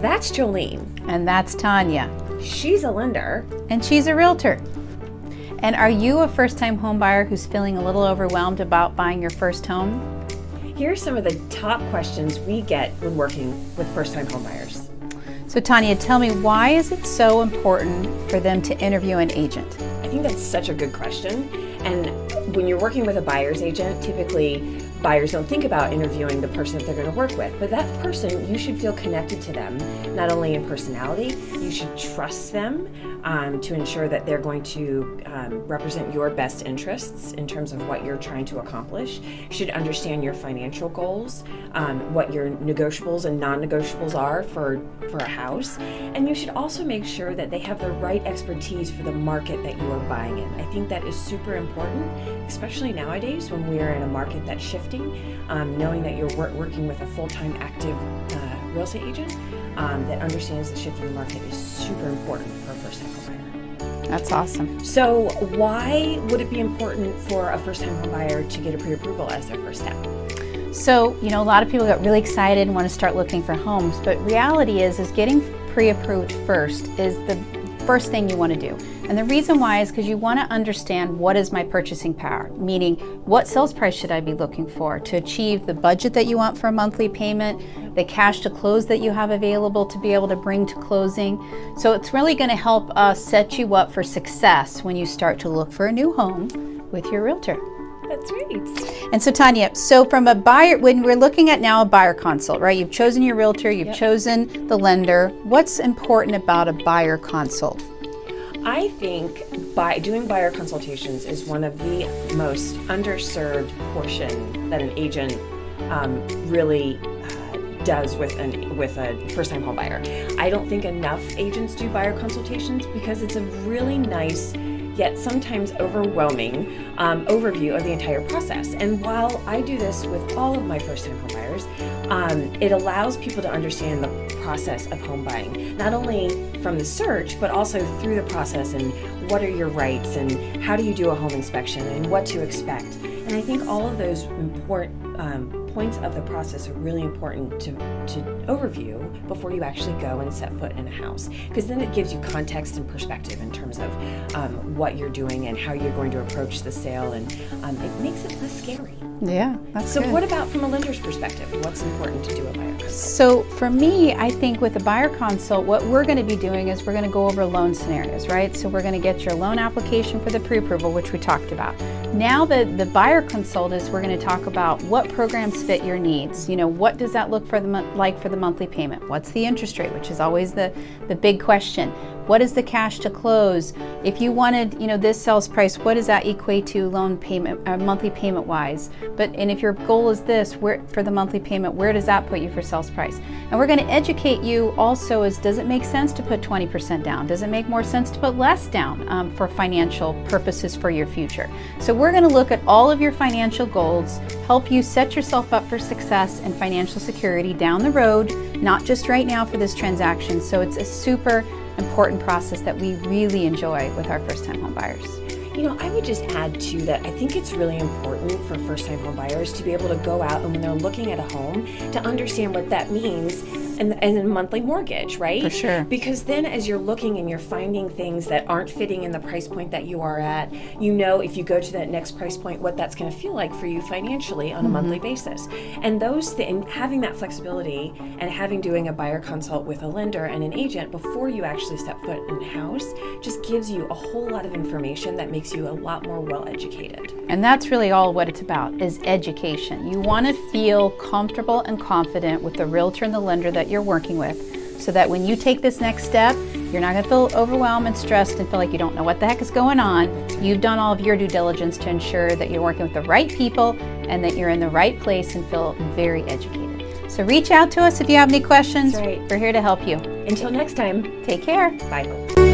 That's Jolene. And that's Tanya. She's a lender. And she's a realtor. And are you a first-time home buyer who's feeling a little overwhelmed about buying your first home? Here are some of the top questions we get when working with first-time home buyers. So Tanya, tell me, why is it so important for them to interview an agent? I think that's such a good question. And when you're working with a buyer's agent, typically buyers don't think about interviewing the person that they're going to work with. But that person, you should feel connected to them, not only in personality, you should trust them to ensure that they're going to represent your best interests in terms of what you're trying to accomplish. You should understand your financial goals, what your negotiables and non-negotiables are for a house. And you should also make sure that they have the right expertise for the market that you are buying in. I think that is super important, especially nowadays when we're in a market that's shifting. Knowing that you're working with a full-time active real estate agent that understands the shift in the market is super important for a first-time home buyer. That's awesome. So why would it be important for a first-time home buyer to get a pre-approval as their first step? So, a lot of people get really excited and want to start looking for homes, but reality is getting pre-approved first is the first thing you want to do. And the reason why is because you want to understand, what is my purchasing power? Meaning, what sales price should I be looking for to achieve the budget that you want for a monthly payment, the cash to close that you have available to be able to bring to closing. So it's really going to help set you up for success when you start to look for a new home with your realtor. That's right. And so Tanya, from a buyer, when we're looking at now a buyer consult, right? You've chosen your realtor, you've chosen the lender. What's important about a buyer consult? I think doing buyer consultations is one of the most underserved portion that an agent really does with a first-time home buyer. I don't think enough agents do buyer consultations because it's a really nice, yet sometimes overwhelming overview of the entire process. And while I do this with all of my first-time home buyers, it allows people to understand the process of home buying, not only from the search, but also through the process and what are your rights and how do you do a home inspection and what to expect. And I think all of those important points of the process are really important to overview before you actually go and set foot in a house, because then it gives you context and perspective in terms of what you're doing and how you're going to approach the sale, and it makes it less scary. Yeah, that's so good. What about from a lender's perspective? What's important to do a buyer consult? So for me, I think with a buyer consult, what we're going to be doing is we're going to go over loan scenarios, right? So we're going to get your loan application for the pre-approval, which we talked about. Now the buyer consult is we're going to talk about what programs fit your needs. What does that look like for the monthly payment? What's the interest rate, which is always the big question. What is the cash to close? If you wanted, this sales price, what does that equate to loan payment, monthly payment wise? And if your goal is this, for the monthly payment, where does that put you for sales price? And we're going to educate you also as, does it make sense to put 20% down? Does it make more sense to put less down for financial purposes for your future? So we're going to look at all of your financial goals, help you set yourself up for success and financial security down the road, not just right now for this transaction. So it's a super important process that we really enjoy with our first-time home buyers. I would just add to that, I think it's really important for first-time home buyers to be able to go out and when they're looking at a home to understand what that means and a monthly mortgage, right? For sure. Because then as you're looking and you're finding things that aren't fitting in the price point that you are at, if you go to that next price point, what that's going to feel like for you financially on a monthly basis. And having that flexibility and doing a buyer consult with a lender and an agent before you actually step foot in a house just gives you a whole lot of information that makes you a lot more well-educated. And that's really all what it's about, is education. You want to feel comfortable and confident with the realtor and the lender that you're working with, so that when you take this next step, you're not going to feel overwhelmed and stressed and feel like you don't know what the heck is going on. You've done all of your due diligence to ensure that you're working with the right people and that you're in the right place and feel very educated. So reach out to us if you have any questions. That's right. We're here to help you. Until next time, take care. bye.